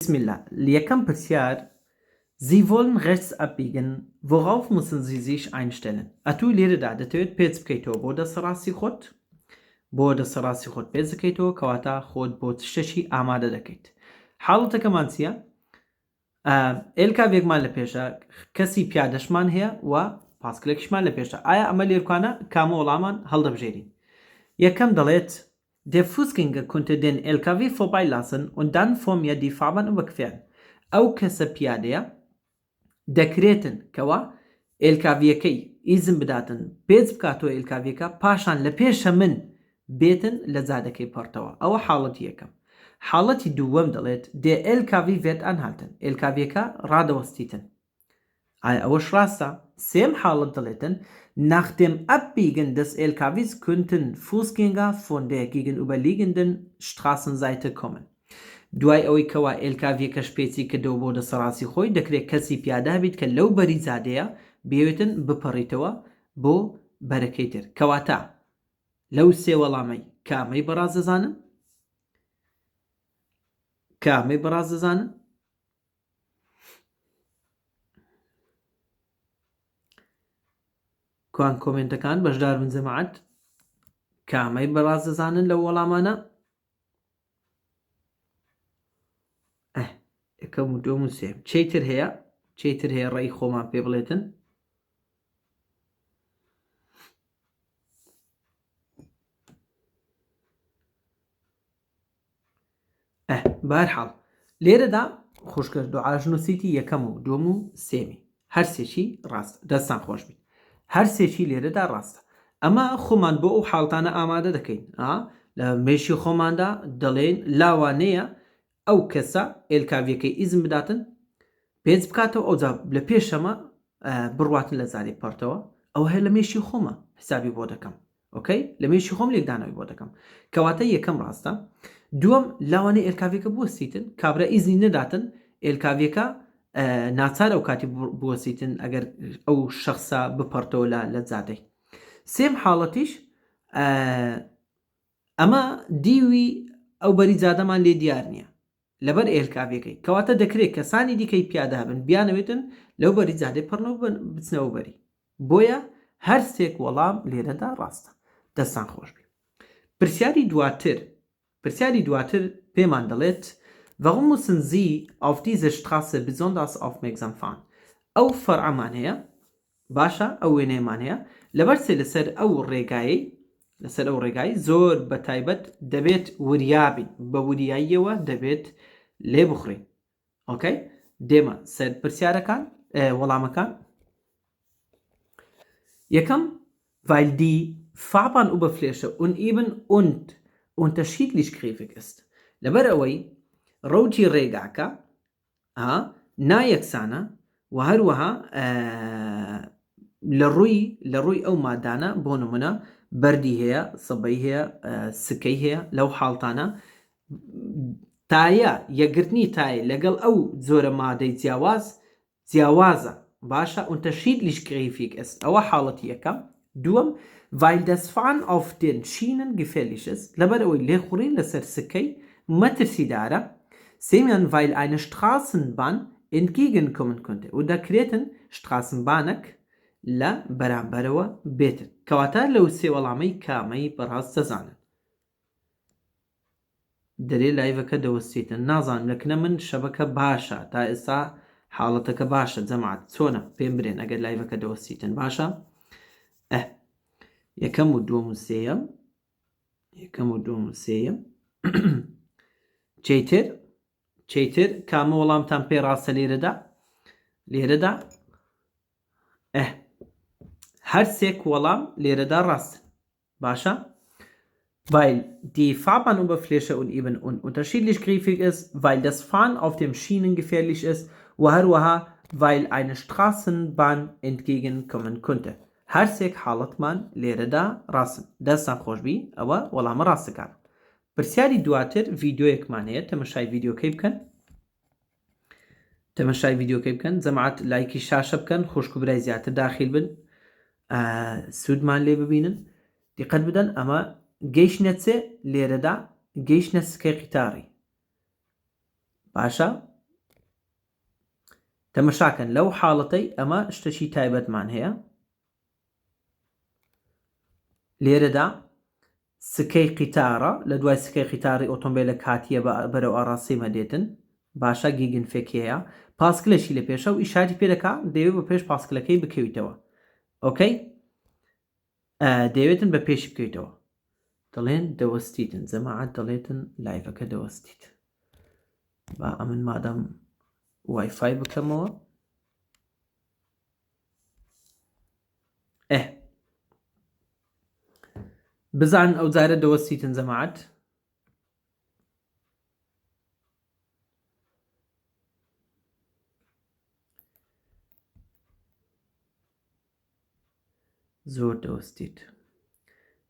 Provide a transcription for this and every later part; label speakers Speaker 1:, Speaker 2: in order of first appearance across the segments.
Speaker 1: بسم الله. Liekam Persiar, Sie wollen rechts abbiegen. Worauf müssen Sie sich einstellen? أتو ليردا دەتەوێت پێچ بکەیتەوە بۆ دەسەڕاستی خۆت بۆ دەسەڕاستی خۆت پێچ دەکەیتەوە کەواتە خۆت بۆ شتێکی ئامادە دەکەیت. حاڵەتەکەمان چییە؟ ئێلکاوێکمان لە پێشە کەسی پیادەشمان هەیە و پاسکلێکیشمان لە پێشە. ئایا ئەمە لێرکوانە کامە وەڵامان هەڵدەبژێرین؟ یەکەم دەڵێت Der Fußgänger konnte den LKW vorbeilassen und dann vor mir die Fahrbahn überqueren. ئەو کەسە پیادەیە دەکرێتن کەوا ئێلکاڤیەکەی ئیزم بداتن پێچ بکاتەوە ئێلکاڤیەکە پاشان لە پێشە من بێتن لە جادەکەی پەرتەوە. ئەوە حاڵەتی یەکەم. حاڵەتی دووەم دەڵێت Der LKW wird anhalten. ئێلکاڤیەکە ڕادەوەستیتن. ئایا ئەوەش ڕاستە؟ سێم حاڵەت دەڵێتن Nach dem Abbiegen des LKWs könnten Fußgänger von der gegenüberliegenden Straßenseite kommen. دوای ئەوەی کەوا ئێلکاڤیەکەش پێچی کردەوە بۆ دەسەڕاستی خۆی دەکرێت کەسی پیادا بیت کە لەو بەری جادەیە بێوێتن بپەڕیتەوە بۆ بەرەکەی تر. کەواتە لەو سێ وەڵامەی کامەی بەڕاست دەزانن؟ کامەی بەڕاست دەزانن؟ کوان کۆمنتەکان بەشدار بن جەماعەت کامەی بەڕاست دەزانن لەو وەڵامانە؟ یەکەم و دووەم و سێم. چیتر هەیە؟ چیتر هەیە ڕێی خۆمان پێ بڵێتن؟ بەهەرحاڵ لێرەدا خوشکە دوعاش نووسیتی یەکەم و دووەم و سێمی هەر سێکی ڕاست. دەستان خۆش بیت. هەر سێکی لێرەدا ڕاستە. ئەمە خۆمان بۆ ئەو حاڵتانە ئامادە دەکەین. لە مێشی خۆماندا دەڵێن لاوانەیە ئەو کەسە ئێلکاڤیەکەی ئیزم بداتن پێچ بکاتەوە ئەوجا لە پێشەمە بڕواتن لە زاری پەرتەوە. ئەوە هەیە لە مێشی خۆمە حسابی بۆ دەکەم. ئۆکەی لە مێشی خۆم لێکدانەوەی بۆ دەکەم. کەواتە یەکەم ڕاستە. دووەم لاوانەی ئێلکاڤیەکە بوەستیتن کابرا ئیزنی نەداتن ئێلکاڤیەکە ناچار ئەو کاتی بوەستیتن ئەگەر ئەو شەخصە بپەرتەوە لە جادەی. سێم حاڵەتیش ئەمە دیوی ئەو بەری جادەمان لێ دیار نییە لەبەر ئێلکاڤیەکەی کەواتە دەکرێت کەسانی دیکەی پیادا بن بیانەوێتن لەو بەری جادەی پڕنەوە بچنەوە بەری. بۆیە هەر سێک وەڵام لێرەدا ڕاستە. دەستان خۆش بێ. پرسیاری دواتر پێمان دەڵێت Warum müssen Sie auf diese Straße besonders aufmerksam fahren? ئەو فەرعەمان هەیە باشە ئەو وێنەیەمان هەیە لەبەرسێ لەسەر ئەو ڕێگای زۆر بەتایبەت دەبێت وریابین بە وریاییەوە دەبێت لێ بخڕین. ئۆکەی دێمە سەر پرسیارەکان وەڵامەکان. یەکەم weil die Fahrbahnüberfläche uneben und unterschiedlich gräfig ist. لەبەر ئەوەی ڕەوتی ڕێگاکە نایەکسانە و هەروەها لە ڕووی ئەو مادانە بۆ نمونە بەردی هەیە سەبەی هەیە سکەی هەیە لەو حاڵتانە تایە یەکگرتنی تایە لەگەڵ ئەو زۆرە مادەی جیاوازە باشە unterschiedlich gräfig ist. ئەوە حاڵەتی یەکەم. دووەم weil das Fahren auf den Schienen gefährlich ist. لەبەر ئەوەی لێخوڕین لەسەر سکەی مەترسیدارە. سێمیان weil eine Straßenbahn entgegenkommen könnte و دەکرێتن شتراسنبانێک لە بەرامبەرەوە بێتن. کەواتە لەو سێ وەڵامەی کامەی بەڕاست دەزانن. دەرێ لایڤەکە دەوەستیتن نازانم لەکنە من شەبەکە باشە تا ئێستا حاڵەتەکە باشە جەماعەت چۆنە پێم برێن ئەگەر لایڤەکە دەوەستیتن باشە. یەکەم و دووەم و سێیەم چیتر کامە وەڵامتان پێ ڕاستە لێرەدا هەر سێک وەڵام لێرەدا ڕاستن باشە. weil die Fahrbahnüberfläche uneben und unterschiedlich gräfig ist, weil das Fahren auf den Schienen gefährlich ist و هەروەها weil eine Straßenbahn entgegenkommen könnte. هەر سێک حاڵەتمان لێرەدا ڕاستن. دەستان خۆشبی ئەوە وەڵامە ڕاستەکان. پرسیاری دواتر ڤیدیۆیەکمان هەیە تەمەشای ڤیدیۆکەی بکەن جەماعەت لایکی شاشە بکەن خوشک و برای زیاتر داخل بن سوودمان لێ ببینن دیقەت بدەن. ئەمە گەیشتنە چێ لێرەدا گەیشتنە سکەی قیتاری باشە تەمەشاکەن لەو حاڵەتەی ئەمە شتێکی تایبەتمان هەیە لێرەدا سکەی قیتارە لە دوای سکەی قیتاری ئۆتۆمبیلە کاتیە بەرەو ئاڕاستیمە دێتن باشە گیگن فێکەیە پاسکلێکی لە پێشە و ئیشاری پێدەکا دەوێت بە پێش پاسکلەکەی بکەویتەوە ئۆکەی دەوێتن بە پێشی بکەیتەوە دەڵێن دەوەستیتن جەماعەت دەڵێتن لایڤەکە دەوەستیت با ئەمن مادەم وایفای بکەمەوە بزان ئەو جارە دەوەستیتن جەماعەت زۆر دەوەستیت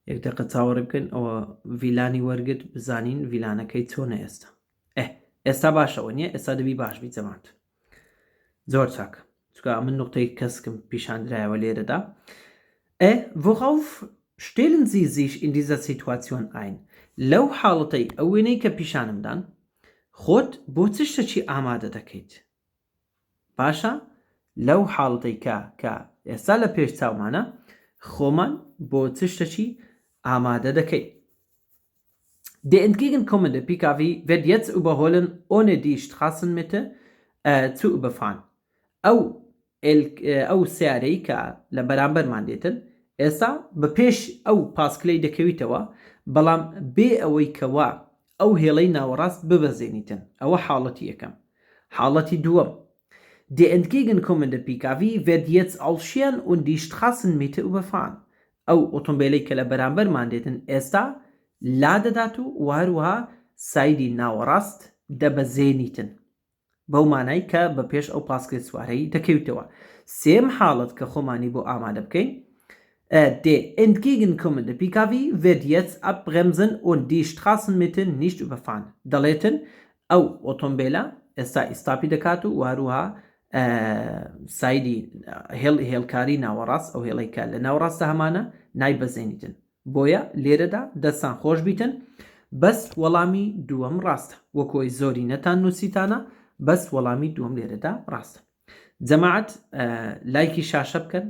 Speaker 1: یەک دقە چاوەڕێ بکەن ئەوە ڤیلانی وەرگرت بزانین ڤیلانەکەی چۆنە ئێستا ئێستا باشەوە نییە ئێستا دەبی باش بیت جەماعەت زۆر چاکە چکە من نقطەی کەسکم پیشاندرایەوە لێرەدا worauf stellen Sie sich in dieser Situation ein لەو حاڵەتەی ئەو وێنەی کە پیشانمدان خۆت بۆ چ شتێکی ئامادە دەکەیت باشە لەو حاڵەتەی کە ئێستا لە پێش چاومانە خۆمان بۆ چ شتێکی ئامادە دەکەیت Die entgegenkommende PKW wird jetzt überholen, ohne die Straßenmitte zu überfahren. ئەو سیارەی کە لە بەرامبەرمان دێتن ئێستا بە پێش ئەو پاسکلەی دەکەویتەوە بەڵام بێ ئەوەی کەوا ئەو هێڵەی ناوەڕاست ببەزێنیتن ئەوە حاڵەتی یەکەم حاڵەتی دووەم Die entgegenkommende PKW wird jetzt ausscheren und die Straßenmitte überfahren. ئەو ئۆتۆمبیلەی کە لە بەرامبەرمان دێتن ئێستا لا دەدات و هەروەها سایدی ناوەڕاست دەبەزێنیتن بەو مانای کە بە پێش ئەو پاسکل سوارەی دەکەویتەوە سێم حاڵەت کە خۆمانی بۆ ئامادە بکەین Der entgegenkommende PKW wird jetzt abbremsen und die Straßenmitte nicht überfahren. دەڵێتن ئەو ئۆتۆمبیلە ئێستا ئیستاپی دەکات و هەروەها سایدی هێڵکاری ناوەڕاست ئەو هێڵەی کە لە ناوەڕاستە هەمانە نایبەزێنیتن بۆیە لێرەدا دەستان خۆش بیتن بەس وەڵامی دووەم ڕاستە وەکۆی زۆری نەتان نووسیتانە بەس وەڵامی دووەم لێرەدا ڕاستە جەماعەت لایکی شاشە بکەن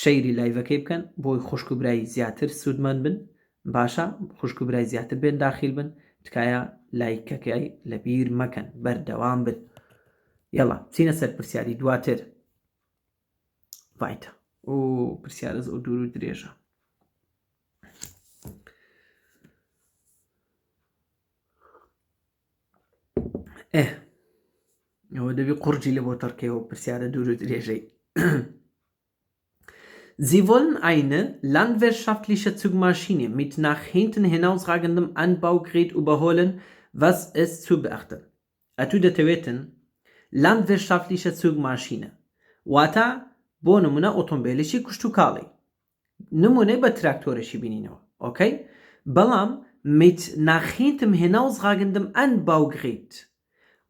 Speaker 1: شەیری لایڤەکەی بکەن بۆی خوشکوبرایی زیاتر سوودمەند بن باشە خوشکوبرای زیاتر بێن داخل بن تکایە لایکەکەی لەبیر مەکەن بەردەوام بن یاڵا چینە سەر پرسیاری دواتر ڤایتە ئۆ پرسیارە زۆر دوور و درێژە ئەوە دەبی قورجی لە بۆ تەڕکەوە پرسیارە دوور و درێژەی Sie wollen eine landwirtschaftliche Zugmaschine mit nach hinten hinausragendem Anbaugerät überholen. Was ist zu beachten? Atu دەتەوێتن landwirtschaftliche Zugmaschine واتە بۆ نمونە ئۆتۆمبیلێکی کوشت و کاڵی نمونەی بە تراکتۆرێکی بینینەوە ئۆکەی بەڵام mit nach hinten hinausragendem Anbaugerät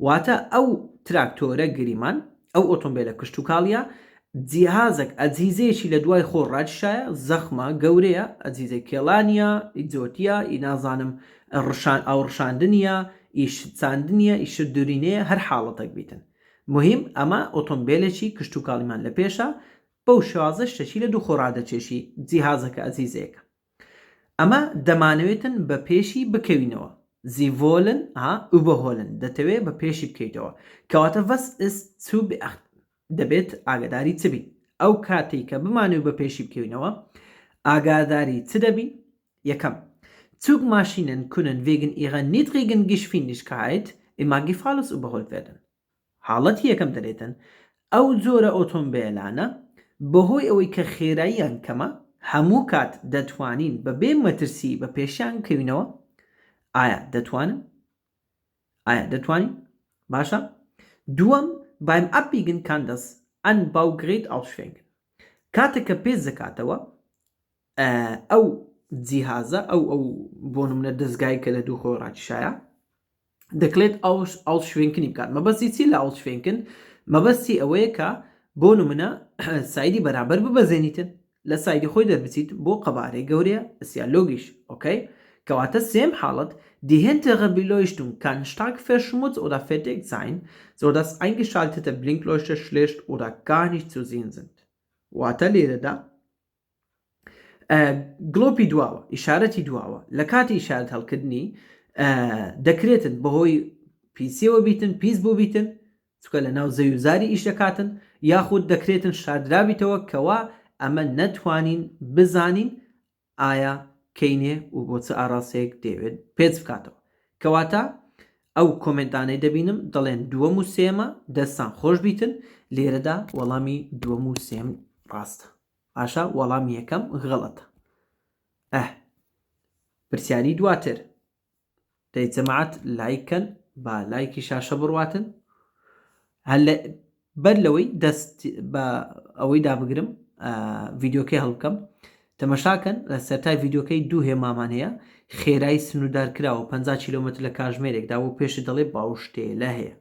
Speaker 1: واتە ئەو تراکتۆرە گریمان ئەو ئۆتۆمبیلە کوشت و کاڵیە جیهازێک ئەجیزەیەکی لە دوای خۆ ڕاجشایە زەخمە گەورەیە ئەجیزە کێڵانیە ئیجۆتیە ئینازانم ئەوڕشاندنیە ئیشچاندنیە ئیشدورینەیە هەر حاڵەتێک بیتن مهم ئەمە ئۆتۆمبیلێکی کشت و کاڵیمان لە پێشە بەو شێوازە شتێکی لە دوو خۆڕادەچێشی جیهازەکە ئەجیزەیەکە ئەمە دەمانەوێتن بە پێشی بکەوینەوە زیڤۆلن überholen دەتەوێت بە پێشی بکەیتەوە کەواتە was ist zu beachten دەبێت ئاگاداری چ بین ئەو کاتێک کە بمانوێت بە پێشی بکەوینەوە ئاگاداری چ دەبین یەکەم Zugmaschinen können wegen ihrer niedrigen Geschwindigkeit immer gefahrlos überholt werden. حاڵەتی یەکەم دەرێتن ئەو جۆرە ئۆتۆمبیلانە بەهۆی ئەوەی کە خێراییان کەمە هەموو کات دەتوانین بە بێ مەترسی بە پێشیان کەوینەوە ئایا دەتوانین باشە دووەم beim Abbiegen kann das Anbaugerät ausschwenken. کاتێککە پێش دەکاتەوە ئەو جیهازە ئەو بۆ نمونە دەستگای کە لە دوو خۆڕاکیشایە دەکڵێت ئاڵشوێنکنی بکات مەبەستی چی لە ئاڵشوێنکن مەبەستی ئەوەیە کە بۆ نمونە سایدی بەرامبەر ببەزێنیتن لە سایدی خۆی دەربچیت بۆ قەبارەی گەورەیە ئەسیا لۆگیش ئۆکەی کەواتە سێم حاڵەت Die hintere Beleuchtung kann stark verschmutzt oder verdeckt sein, sodass eingeschaltete Blinkleuchter schlecht oder gar nicht zu sehen sind. واتە لێرەدا گلۆپی دواوە ئیشارەتی دواوە لە کاتی ئیشارەت هەڵکردنی دەکرێتن بەهۆی پیسەوە بیتن پیس بۆ بیتن چکە لە ناو زەویزاری ئیش دەکاتن یاخود دەکرێتن شاردرابیتەوە کەوا ئەمە نەتوانین بزانین ئایا کەینێ و بۆ چ ئاڕاستەیەک دەوێت پێچ بکاتەوە کەواتە ئەو کۆمنتانەی دەبینم دەڵێن دووەم و سێمە دەستان خۆش بیتن لێرەدا وەڵامی دووەم و سێم ڕاستە ئاشا وەڵامی یەکەم غەڵەتە پرسیاری دواتر دەی جەماعەت لایکەن با لایکی شاشە بڕواتن هەل بەر لەوەی دەست بە ئەوەی دابگرم ڤیدیۆکەی هەڵبکەم تەمەشاکەن لە سەرتای ڤیدیۆکەی دوو هێمامان هەیە خێرایی سنوودارکراوە 50 کیلۆمتر لە کاتژمێرێکدا بۆ پێش دەڵێ باوشتێلە هەیە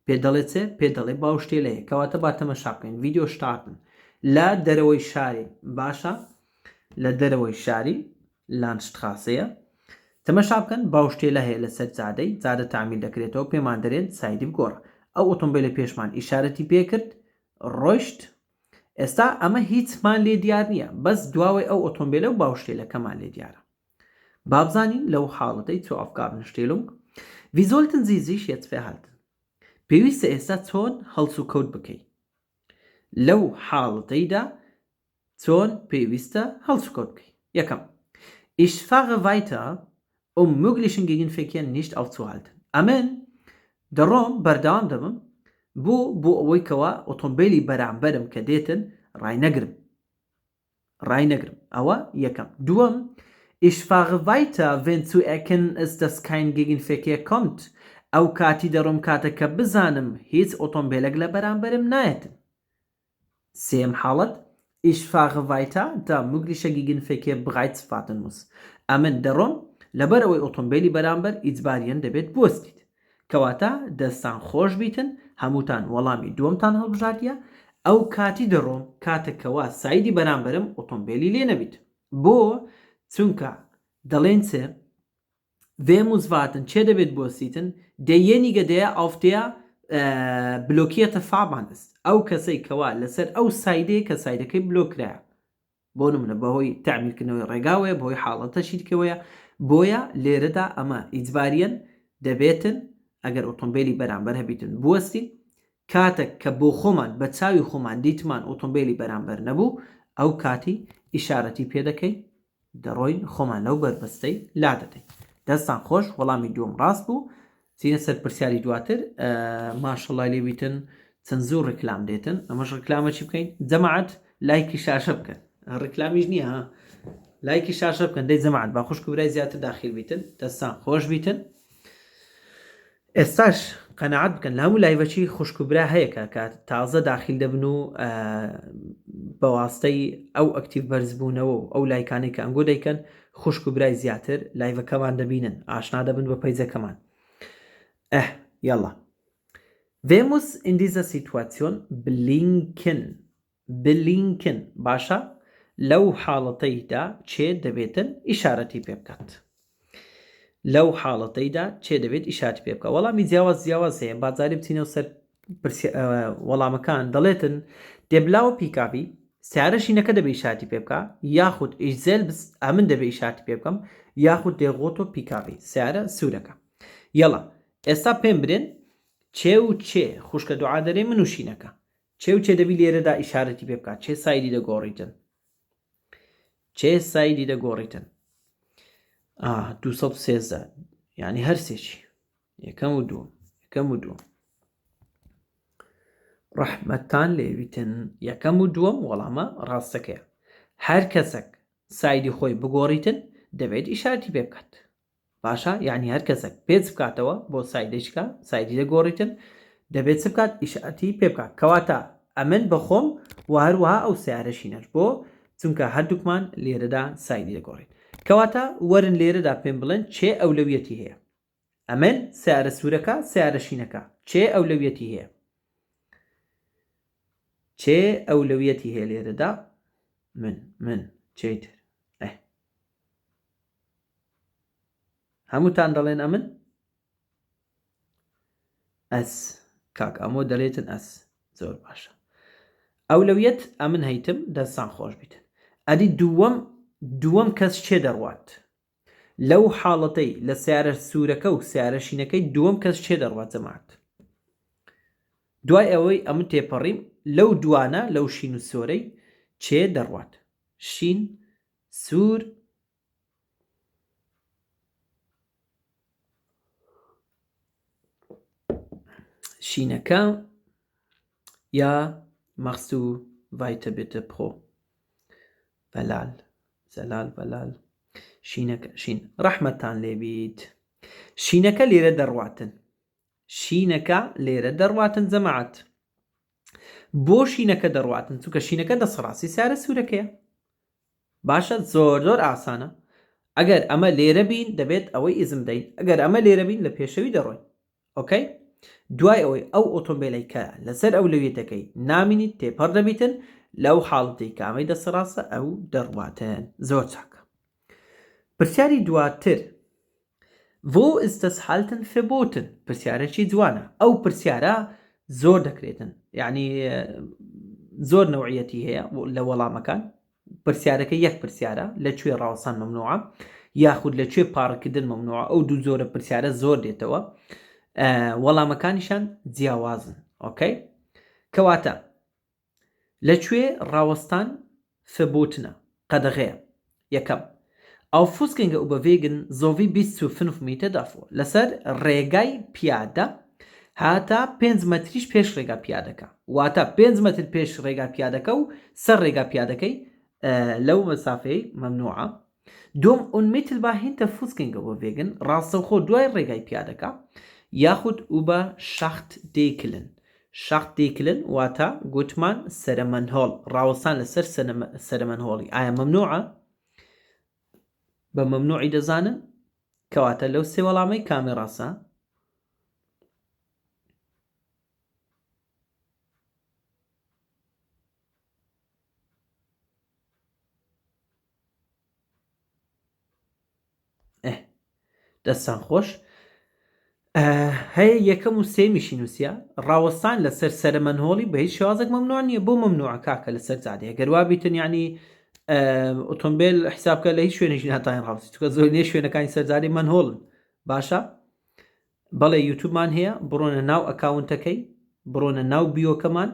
Speaker 1: پێ دەڵێت چێ پێ دەڵێ باوشتێلە هەیە کەواتە با تەمەشاکەین ڤیدیۆ شتارتن لە دەرەوەی شاری باشە لە دەرەوەی شاری لانشتخاسەیە تەمەشا بکەن باوشتێلە هەیە لەسەر جادەی جادە تامیل دەکرێتەوە پێمان دەرێت سایدی بگۆڕە ئەو ئۆتۆمبیلە پێشمان ئیشارەتی پێکرد ڕۆیشت ئێستا ئەمە هیچمان لێ دیار نییە بەس دواوەی ئەو ئۆتۆمبیلە و باوشتێلەکەمان لێ دیارە بابزانین لەو حاڵەتەی zur Aufgabenstellung wie sollten Sie sich jetzt verhalten پێویستە ئێستا چۆن هەڵس و کەوت بکەیت لەو حاڵەتەیدا چۆن پێویستە هەڵس و کەوت بکەیت یەکەم Ich fahre weiter möglichen Gegenverkehr nicht aufzuhalten ئەمن دەڕۆم بەردەوام دەبم بۆ ئەوەی کەوا ئۆتۆمبیلی بەرامبەرم کە دێتن ڕای نەگرم ئەوە یەکەم دووەم Ich fahre weiter wenn zu erkennen ist dass kein Gegenverkehr kommt ئەو کاتی دەڕۆم کاتەکە بزانم هیچ ئۆتۆمبیلێک لە بەرامبەرم نایەتن سێم حاڵەت Ich fahre weiter da möglicher Gegenverkehr bereits warten muss ئەمن دەڕۆم لەبەر ئەوەی ئۆتۆمبیلی بەرامبەر ئیجباریەن دەبێت بوەستیت کەواتە دەستان خۆش بیتن هەمووتان وەڵامی دووەمتان هەڵبژاردیە ئەو کاتی دەڕۆم کاتێکەوە سایدی بەرامبەرم ئۆتۆمبیلی لێ نەبیت بۆ چونکە دەڵێن چێ wir muss warten چێ دەبێت بوەستیتن derjenige der auf der blockierte Fahrbahn ist ئەو کەسەی کەوا لەسەر ئەو سایدەیە کە سایدەکەی بلۆکرایە بۆ نمونە بەهۆی تعمیرکردنەوەی ڕێگاوەیە بەهۆی حاڵەتەشی دیکەوەیە بۆیە لێرەدا ئەمە ئیجباریەن دەبێتن ئەگەر ئۆتۆمبیلی بەرامبەر هەبیتن بوەستین کاتێک کە بۆ خۆمان بە چاوی خۆمان دیتمان ئۆتۆمبیلی بەرامبەر نەبوو ئەو کاتی ئیشارەتی پێ دەکەی دەڕۆین خۆمان لەو بەربەستەی لا دەدەین دەستان خۆش وەڵامی دووەم ڕاست بوو چینە سەر پرسیاری دواتر ماشەڵڵا لێویتن چەند زوو ڕکلام دێتن ئەمەش ڕکلامە چی بکەین جەماعەت لایکی شاشە بکەن ڕکلامیش نییە ها لایکی شاشە بکەن دەی جەماعەت با خوشک و برای زیاتر داخل بیتن دەستان خۆش بیتن ئێستاش قەنەعەت بکەن لە هەموو لایڤەچی خوشک و برا هەیە کە تازە داخل دەبن و بەواستەی ئەو ئەکتیڤ بەرزبوونەوە و ئەو لایکانەی کە ئەنگۆ دەیکەن خوشک و برای زیاتر لایڤەکەمان دەبینن ئاشنا دەبن بە پەیجەکەمان یاڵا Wer muss in dieser Situation blinken باشە لەو حاڵەتەیدا چێ دەبێتن ئیشارەتی پێ بکات لەو حاڵەتەیدا چێ دەبێت ئیشارەتی پێ بکات وەڵامی جیاواز هەیە بازاری بچینەوە سەر وەڵامەکان دەڵێتن der blaue PKW سیارەشینەکە دەبێت ئیشارەتی پێ بکات یاخود ich selbst ئەمن دەبێت ئیشارەتی پێ بکەم یاخود der rote PKW سیارە سوورەکە یاڵا ئێستا پێم برێن چێ و چێ خوشکە دوعا دەرێ من و شینەکە چێ و چێ دەبی لێرەدا ئیشارەتی پێ بکات چێ سایدی دەگۆڕیتن چێ سایدی دەگۆڕیتن 213 یعنی هەرسێکی یەکەم و دووەم ڕەحمەتان لێویتن یەکەم و دووەم وەڵامە ڕاستەکەیە هەر کەسێک سایدی خۆی بگۆڕیتن دەبێت ئیشارەتی پێ بکات باشە یعنی هەر کەسێک پێچ بکاتەوە بۆ سایدێککە سایدی دەگۆڕیتن دەبێت چ بکات ئیشارەتی پێ بکات کەواتە ئەمن بەخۆم و هەروەها ئەو سیارەشینەش بۆ چونکە هەردووکمان لێرەدا سایدی دەگۆڕین کەواتە وەرن لێرەدا پێم بڵێن چێ ئەولەویەتی هەیە ئەمن سیارە سوورەکە سیارەشینەکە چێ ئەولەویەتی هەیە چێ ئەولەویەتی هەیە لێرەدا من چیتر هەمووتان دەڵێن ئەمن ئەس کاک ئەمۆ دەڵێتن ئەس زۆر باشە ئەولەویەت ئەمن هەیتم دەستان خۆش بیتن ئەدی دووەم کەس چێ دەڕوات لەو حاڵەتەی لە سیارە سوورەکە و سیارە شینەکەی دووەم کەس چێ دەڕوات جەماعەت دوای ئەوەی ئەمن تێپەڕیم لەو دوانە لەو شین و سۆرەی چێ دەڕوات شین سوور شینەکە یا مەخس و ڤایتە بێتە پخۆ بەلال زەلال بەلال شینەکە شین ڕەحمەتان لێبیت شینەکە لێرە دەڕواتن شینەکە لێرە دەڕواتن جەماعەت بۆ شینەکە دەڕواتن چونکە شینەکە دەسەڕاستی سیارە سوورەکەیە باشە زۆر ئاسانە ئەگەر ئەمە لێرە بین دەبێت ئەوەی ئیزم دەین ئەگەر ئەمە لێرە بین لە پێشەوی دەڕۆین ئۆکەی دوای ئەوەی ئەو ئۆتۆمبیلەی کە لەسەر ئەولەویەتەکەی نامینیت تێپەڕ دەبیتن لەو حاڵەتی کامەی دەسەڕاستە ئەو دەڕواتن زۆر چاکە پرسیاری دواتر wo ist das Halten verboten پرسیارێکی جوانە ئەو پرسیارە زۆر دەکرێتن یعنی زۆر نەوعیەتی هەیە لە وەڵامەکان پرسیارەکە یەک پرسیارە لەکوێ ڕاوەسان مەمنوعە یاخود لەکوێ پارکردن مەمنوعە ئەو دوو زۆرە پرسیارە زۆر دێتەوە وەڵامەکانیشان جیاوازن ئۆکەی کەواتە لەکوێ ڕاوەستان verbotenە قەدەغەیە یەکەم Auf Fußgänger überwegen sowie bis zu 5 Meter davor. لەسەر ڕێگای پیادە هاتە 5 مەتریش پێش ڕێگا پیادەکە واتە 5 مەتر پێش ڕێگا پیادەکە و سەر ڕێگا پیادەکەی لەو مەسافەی مەمنوعە دوم unmittelbar hinter Fußgänger überwegen ڕاستەوخۆ دوای ڕێگای پیادەکە یاخود über Schachtdekeln Schachtdekeln واتە گوتمان سەرمەنهۆڵ ڕاوەستان لەسەر سەرمەنهۆڵی ئایا مەمنوعە بە مەمنوعی دەزانن کەواتە لەو سێ وەڵامەی کامێ ڕاستە دەستان خۆش هەیە یەکەم و سێمیشی نووسە ڕاوەستان لەسەر سەرمەنهۆڵی بە هیچ شێوازێک مەمنوع نییە بۆ مەمنوعە کاکە لەسەر جادەیە گەروا بیتن یعنی ئۆتۆمبیل حسابکە لە هیچ شوێنێکی ناتوانین ڕاوەستی چونکە زۆرینەی شوێنەکانی سەرجادەی منهۆڵن باشە بەڵێ یوتیوبمان هەیە بڕۆنە ناو ئەکاونتەکەی بڕۆنە ناو بیۆکەمان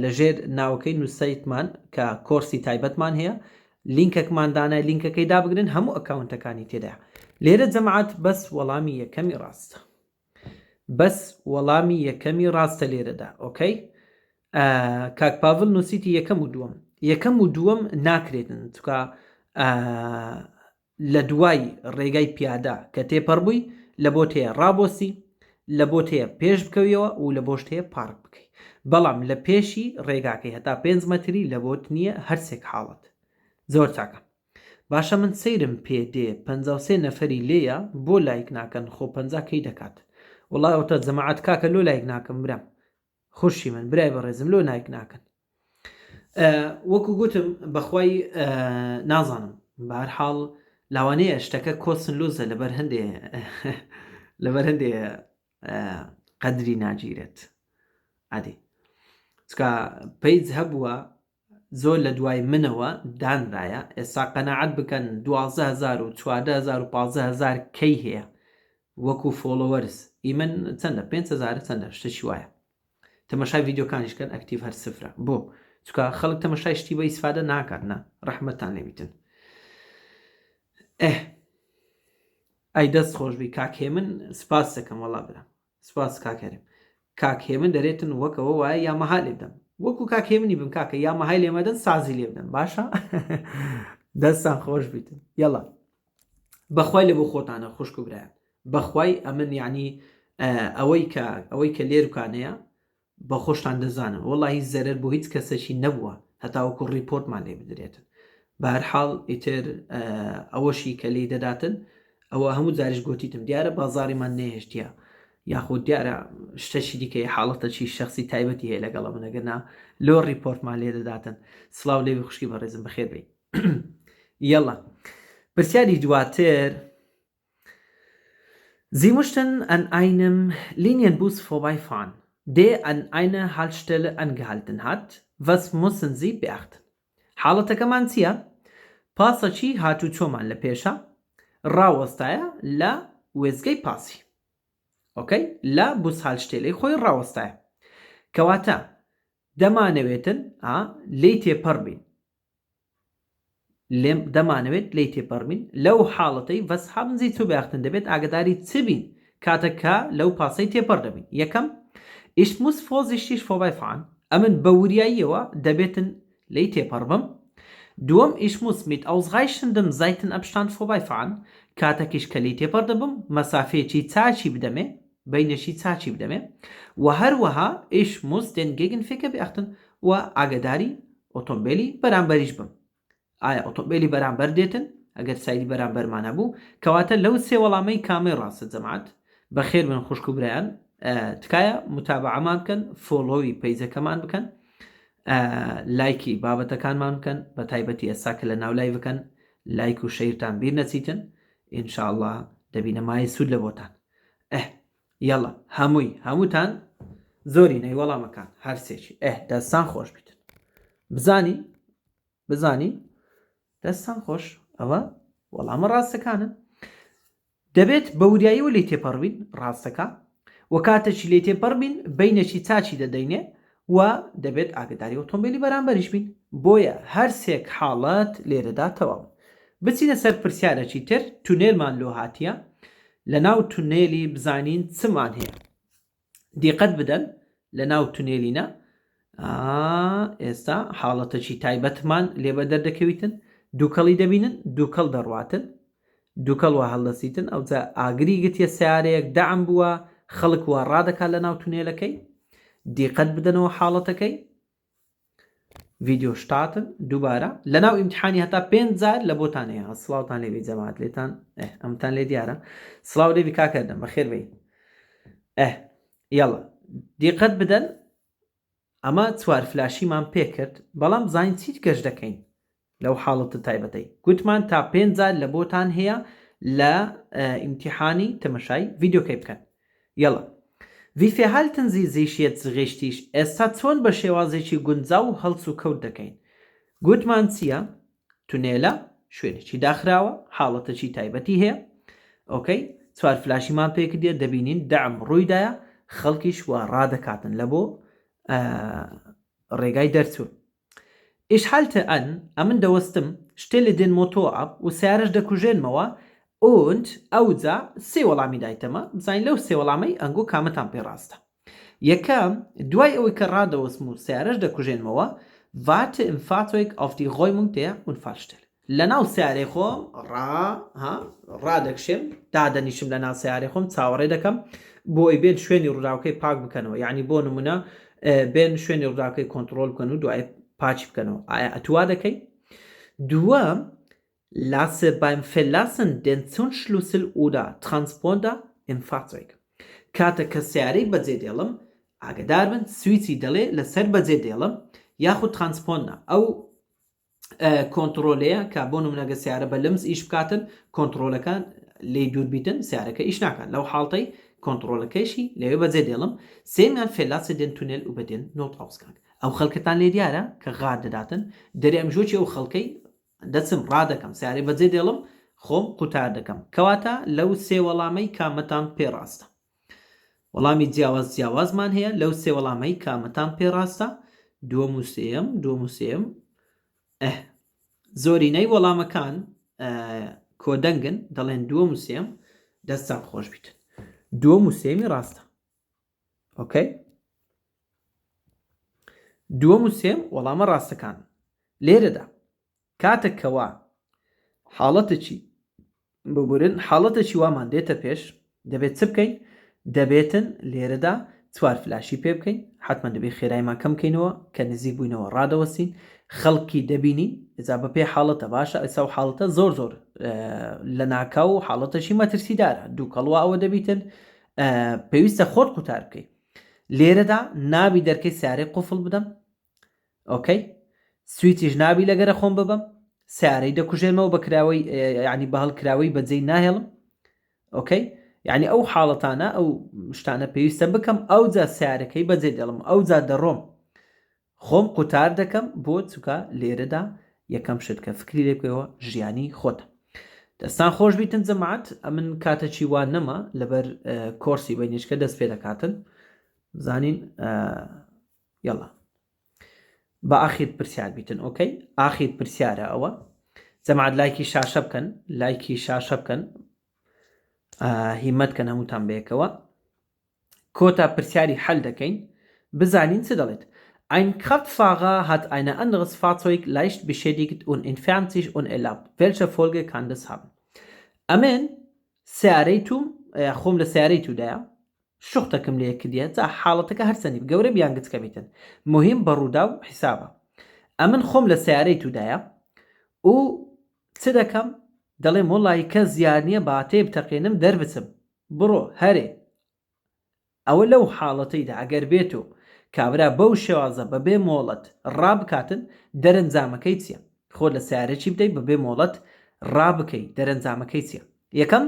Speaker 1: لەژێر ناوەکەی نووسیتمان کە کۆرسی تایبەتمان هەیە لینکێکمان دانای لینکەکەی دابگرن هەموو ئەکاونتەکانی تێدا لێرە جەماعەت بەس وەڵامی یەکەمی ڕاستە بەس وەڵامی یەکەمی ڕاستە لێرەدا ئۆکەی کاک پاڤڵ نووسیتی یەکەم و دووەم ناکرێتن چکە لە دوای ڕێگای پیادا کە تێپەڕبووی لە بۆ تەیە ڕابۆسی لە بۆ تەیە پێش بکەویەوە و لە بۆشتەیە پارک بکەیت بەڵام لە پێشی ڕێگاکەی هەتا 5 مەتری لە بۆت نییە هەرسێک حاڵەت زۆر چاکە باشە من سەیرم پێ دێ 53 نەفەری لێیە بۆ لایک ناکەن خۆ 50 کەی دەکات وڵای ئەوتە جەماعەت کاکە لۆ لایک ناکەم برام خوشی من برای بەڕێزم لۆ لایک ناکەن وەکو گوتم بەخوای نازانم بەهەرحاڵ لاوانەیە شتەکە کۆسن لۆزە لەبەر هەندێ قەدری ناگیرێت ئادی چکە پەیج هەبووە زۆر لە دوای منەوە دانرایە ئێستا قەناعەت بکەن 12,000 و 14,000 و 15,000 کەی هەیە وەکو فۆلۆوەرز ئیمن چەندە 5,000 چەندە شتێکی وایە تەمەشای ڤیدیۆکانیشکەن ئەکتیڤ هەر سفرە بۆ چکە خەڵک تەمەشای شتی بە ئیسفادە ناکات نە ڕەحمەتان لێبیتن ئەی دەست خۆشبی کاکێ من سپاس دەکەم وەڵا برام سپاس کاکەرم کاکێ من دەرێتن وەکەوە وایە یا مەها لێ بدەم وەکو کاکێ منی بم کاکە یا مەهای لێمەدەن سازی لێ بدەن باشە دەستان خۆش بیتن یەڵا بەخوای لە بۆ خۆتانە خوشک و برایان بەخوای ئەمن یعنی ئەوەی کە لێرکانەیە بە خۆشتان دەزانن وەڵا هیچ زەرەر بۆ هیچ کەسێکی نەبووە هەتا وەکو ڕیپۆرتمان لێ بدرێتن بەهەرحاڵ ئیتر ئەوەشی کە لێ دەداتن ئەوە هەموو جاریش گوتیتم دیارە بازاڕیمان نێهێشتیە یاخود دیارە شتەشی دیکەی حاڵەتەکی شخصی تایبەتی هەیە لەگەڵە منەگەنا لۆ ڕیپۆرتمان لێ دەداتن سڵاو لێوی خوشکی بەڕێزم بەخێر بێ یەڵا پرسیاری دواتر Sie mussten an einem Linienbus vorbeifahren, der an einer Haltestelle angehalten hat. Was müssen Sie beachten? حاڵەتەکەمان چییە؟ پاسەکی هاتوو چۆمان لە پێشە ڕاوەستایە لە وێزگەی پاسی. ئۆکەی لە بوس هەڵشتێلەی خۆی ڕاوەستایە کەواتە دەمانەوێتن لی تێپەڕ بین دەمانەوێت لی تێپەڕ بین لەو حاڵەتەی بەس هەمزی چوو بەختن دەبێت ئاگداری چ بین کاتەکە لەو پاسەی تێپەڕ دەبین. یەکەم ich muss vorsichtig vorbeifahren ئەمن بە وریاییەوە دەبێتن لی تێپەڕ بم. دووەم ich muss mit ausreichendem Seitenabstand vorbeifahren کاتێکیش کە لی تێپەڕ دەبم مەسافەیەکی چاچی بدەمێ بینشی چاچی بدەمێ و هەروەها ich muss den Gegenverkehr beachten و ئاگداری ئۆتۆمبیلی بەرامبەریش بم. ئایا ئۆتۆمبیلی بەرامبەر دێتن ئەگەر سایدی بەرامبەرمانە بوو کەواتە لەو سێ وەڵامەی کامەی ڕاستە جەماعەت بەخێر بن خوشک و برایان تکایە متابعەمان بکەن فۆلۆوی پەیجەکەمان بکەن لایکی بابەتەکانمان بکەن بە تایبەتی ئێستا کە لە ناو لای بکەن لایک و شەیرتان بیر نەچیتن ئینشاءڵڵا دەبینە مای سوود لە بۆتان. یاڵا هەمووتان زۆری نەی وەڵامەکان هەرسێکی دەستان خۆش بیتن بزانی دەستان خۆش ئەوە وەڵامە ڕاستەکانن دەبێت بە وریاییەوە لێ تێپەڕبین ڕاستەکە و کاتێکی لێ تێپەڕبین بینەکی چاچی دەدەینێ و دەبێت ئاگداری ئۆتۆمبیلی بەرامبەریش بین. بۆیە هەر سێک حاڵەت لێرەدا تەواو. بچینە سەر پرسیارەکی تر تونێلمان لۆ هاتیە لە ناو تونێلی بزانین چمان هەیە. دیقەت بدەن لە ناو تونێلینە ئێستا حاڵەتەکی تایبەتمان لێبە دەردەکەویتن دووکەڵی دەبینن دووکەڵ دەڕواتن دووکەڵ وە هەڵدەسیتن ئەوجا ئاگری گتیە سیارەیەک دەعم بووە خەڵک وە ڕادەکات لە ناو تونێلەکەی. دیقەت بدەنەوە حاڵەتەکەی ڤیدیۆ شتاتن دووبارە لە ناو ئیمتحانی هەتا 5 جار لە بۆتان هەیە. سڵاوتان لێبی جەماعەت لێتان ئەمتان لێ دیارە سڵاو لێبی کاکەردەم بەخێر بی. یاڵە دیقەت بدەن ئەمە چوار فلاشیمان پێ کرد بەڵام بزانین چیت گەشت دەکەین لەو حاڵەتە تایبەتەی گوتمان تا 5 جار لە بۆتان هەیە لە ئیمتحانی تەمەشای ڤیدیۆکەی بکەن. یاڵە Wie verhalten Sie sich jetzt richtig? ئێستا چۆن بە شێوازێکی گونجاو و هەڵس و کەوت دەکەین؟ گوتمان چییە؟ تونێلە شوێنێکی داخراوە حاڵەتەکی تایبەتی هەیە. ئۆکەی چوار فلاشیمان پێکردێ دەبینین دەعم ڕوویدایە خەڵکیش وە ڕادەکاتن لە بۆ ڕێگای دەرچوون. Ich halte an ئەمن دەوەستم stelle den Motor ab و سیارەش دەکوژێنمەوە und ئەوجا سێ وەڵامی دایتەمە بزانین لەو سێ وەڵامەی ئەنگۆ کامەتان پێ ڕاستە. یەکەم دوای ئەوەی کە ڕادەوەستم و سیارەش دەکوژێنمەوە warte im Fahrzeug auf die Räumung der Unfallstelle. لە ناو سیارەی خۆم ڕادەکشێم دادەنیشم لە ناو سیارەی خۆم چاوەڕێ دەکەم بۆی بێن شوێنی ڕووداوەکەی پاک بکەنەوە یعنی بۆ نمونە بێن شوێنی ڕووداوەکەی کۆنتڕۆل بکەن و دوای پاچی بکەنەوە. ئایا ئەتوا دەکەی؟ دووەم Lasse beim Verlassen den Zündschlüssel oder Transponder im Fahrzeug. کاتێک کە سیارەی بەجێ دێڵم ئاگدار بن سویچی دەڵێ لەسەر بەجێ دێڵم یاخود ترانسپۆنە ئەو کۆنتڕۆلەیە کە بۆ نمونەگە سیارە بە لمس ئیش بکاتن کۆنتڕۆلەکان لێ دوور بیتن سیارەکە ئیش ناکات لەو حاڵتەی کۆنتڕۆلەکەیشی لەوێ بەجێ دێڵم. سێمیان فێلاسی دێن تونێل و بەدێن نۆت ئاوسکان ئەو خەڵکتان لێ دیارە کە غار دەداتن دەری ئەمژۆکی ئەو خەڵکەی دەچم ڕادەکەم سیاری بەجێ دێڵم خۆم قوتار دەکەم. کەواتە لەو سێ وەڵامەی کامەتان پێڕاستە. وەڵامی جیاوازمان هەیە لەو سێ وەڵامەی کامەتان پێڕاستە. دووەم و سێم زۆرینەی وەڵامەکان کۆدەنگن دەڵێن دووەم و سێم دەستان خۆش بیتن دووەم و سێمی ڕاستە. ئۆکەی دووەم و سێم وەڵامە ڕاستەکان لێرەدا کاتێکەوە حاڵەتێکی ببورن حاڵەتێکی وامان دێتە پێش دەبێت چ بکەین دەبێتن لێرەدا چوار فلاشی پێ بکەین حتمما دەبێت خێرایمان کەم بکەینەوە کە نزیک بووینەوە ڕادەوەستین خەڵکی دەبینی ئێجا بەپێ حاڵەتە باشە ئێستا و حاڵەتە زۆر لە ناکاو و حاڵەتەشی مەترسیدارە دووکەڵوا ئەوە دەبیتن پێویستە خۆت قوتار بکەیت. لێرەدا نابی دەرکەی سیارەی قوفڵ بدەم ئۆکەی سویتیش نابی لەگەرە خۆم ببەم سیارەی دەکوژێنمەوە بە کراوەی یعنی بە هەڵکراوەی بەجێی ناهێڵم ئۆکەی يعني ئەو حاڵەتانە ئەو شتانە پێویستە بکەم ئەوجا سیارەکەی بەجێ دێڵم ئەوجا دەڕۆم خۆم قوتار دەکەم بۆ چووکە لێرەدا یەکەم شت کە فکری لێ بکەوە ژیانی خۆتە. دەستان خۆش بیتن جەماعەت ئەمن کاتەچی وان نەما لەبەر کۆرسی بەینیشکە دەست پێ دەکاتن بزانین یاڵا بە ئاخیر پرسیار بیتن ئۆکەی ئاخیر پرسیارە ئەوە جەماعەت لایکی شاشە بکەن لایکی شاشە بکەن هیمەتکەن هەمووتان بەیەکەوە کۆتا پرسیاری حەل دەکەین بزانین چ دەڵێت. Ein Kraftfahrer hat ein anderes Fahrzeug leicht beschädigt und entfernt sich unerlaubt. Welche Folge kann das haben? Amen. سياريتم خوم لسياريتو دايا شختكم ليه كديه تا حالتك هرسني بقوري بيانقت كبيتن مهم بروداو حسابه. أمن خوم لسياريتو دايا و تدكم دليم والله كزيانية باتي بتقينم دربتم برو هري أو لو حالتي دا أقر بيتو کابرا بەو شێوازە بەبێ مۆڵەت ڕابکاتن دەرەنجامەکەی چییە؟ خۆ لە سیارەی بدەیت بەبێ مۆڵەت ڕابکەی دەرەنجامەکەی چییە؟ یەکەم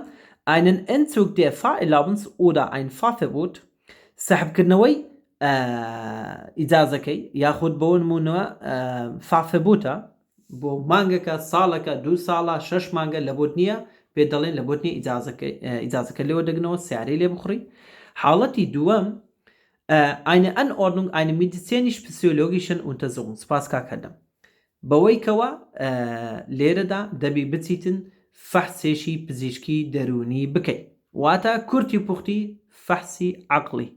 Speaker 1: einen Entzug der Fahrerlaubnis oder ein Fahrverbot سەحبکردنەوەی ئیجازەکەی یاخود بۆ نمونەوە فافەبوتە بۆ مانگەکە ساڵەکە 2 ساڵە 6 مانگە لە بۆت نییە پێ دەڵێن لە بۆت نیە ئیجازەکە لێوە دەگنەوە سیارەی لێ بخڕی. حاڵەتی دووەم eine Anordnung einer medizinisch-physiologischen Untersuchung سپاسکا کردم بەوەی کەوە لێرەدا دەبی بچیتن فەحسێشی پزیشکی دەرونی بکەیت واتە کورتی پوختی فەحسی عەقڵی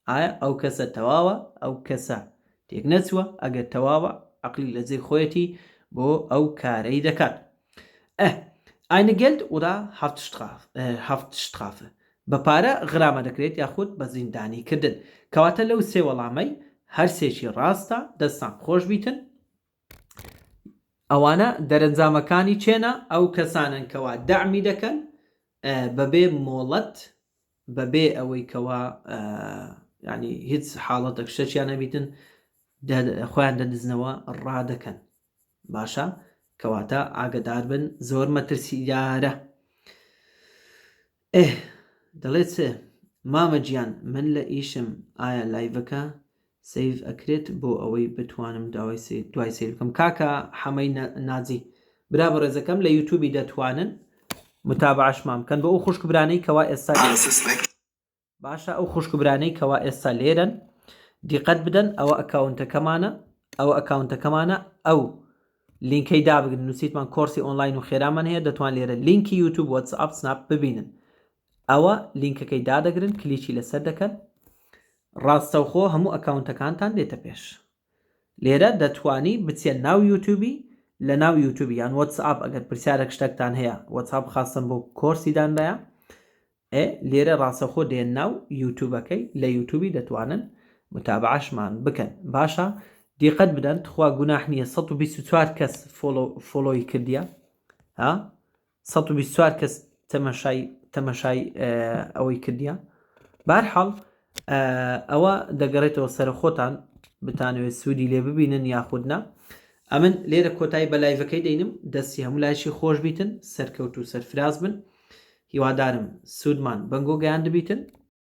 Speaker 1: ئایا ئەو کەسە تەواوە ئەو کەسە تێک نەچووە ئەگەر تەواوە عەقلی لە جێ خۆیەتی بۆ ئەو کارەی دەکات. eine Geld oder Haftstrafe بە پارە غرامە دەکرێت یاخود بە زیندانی کردن کەواتە لەو سێ وەڵامەی هەر سێشی ڕاستە دەستان خۆش بیتن ئەوانە دەرەنجامەکانی چێنە ئەو کەسانن کەوا داعمی دەکەن بەبێ مۆڵەت بەبێ ئەوەی کەوا ینی هیچ حاڵەتێک شتێکیان نەبیتن خۆیان دەدزنەوە ڕادەکەن باشە کەواتە ئاگدار بن زۆر مەترسیدارە. دەڵێت مامە گیان من لە ئیشم ئایا لایڤەکە سیڤ ئەکرێت بۆ ئەوەی بتوانم دوای سیر بکەم کاکە حەمەی نازی برا بە ڕێزەکەم لە یوتیوبی دەتوانن متابعەشمان بکەن بە ئەو خوشکبرانەی کەوا ئێستا باشە ئەو خوشکبرانەی کەوا ئێستا لێرن دیقەت بدەن ئەوە ئەکاونتەکەمانە ئەو لینکەی دابگرن نووسیتمان کۆرسی ئۆنلاین و خێرامان هەیە دەتوان لێرە لینکی یوتیوب واتسئاپ سناپ ببینن ئەوە لینکەکەی دادەگرن کلیکی لەسەر دەکەن ڕاستەوخۆ هەموو ئەکاونتەکانتان دێتە پێش لێرە دەتوانی بچێن ناو یوتیوبی لە ناو یوتیوبی یان واتسئاپ ئەگەر پرسیارێک شتێکتان هەیە واتسئاپ خاستن بۆ کۆرسیدان بەیە لێرە ڕاستەوخۆ دێن ناو یوتیوبەکەی لە یوتیوبی دەتوانن متابعەشمان بکەن باشە دیقەت بدەن تخوا گوناح نییە 124 کەس فۆلۆی کردیە 124 کەس تەمەشای ئەوەی کردیە بارحاڵ ئەوە دەگەڕێتەوە سەر خۆتان بتانوێت سوودی لێ ببینن یاخودنا ئەمن لێرە کۆتایی بە لایڤەکەی دەینم دەستی هەموو لایشی خۆش بیتن سەرکەوت و سەرفراز بن هیوادارم سوودمان بەنگۆ گەیان دەبیتن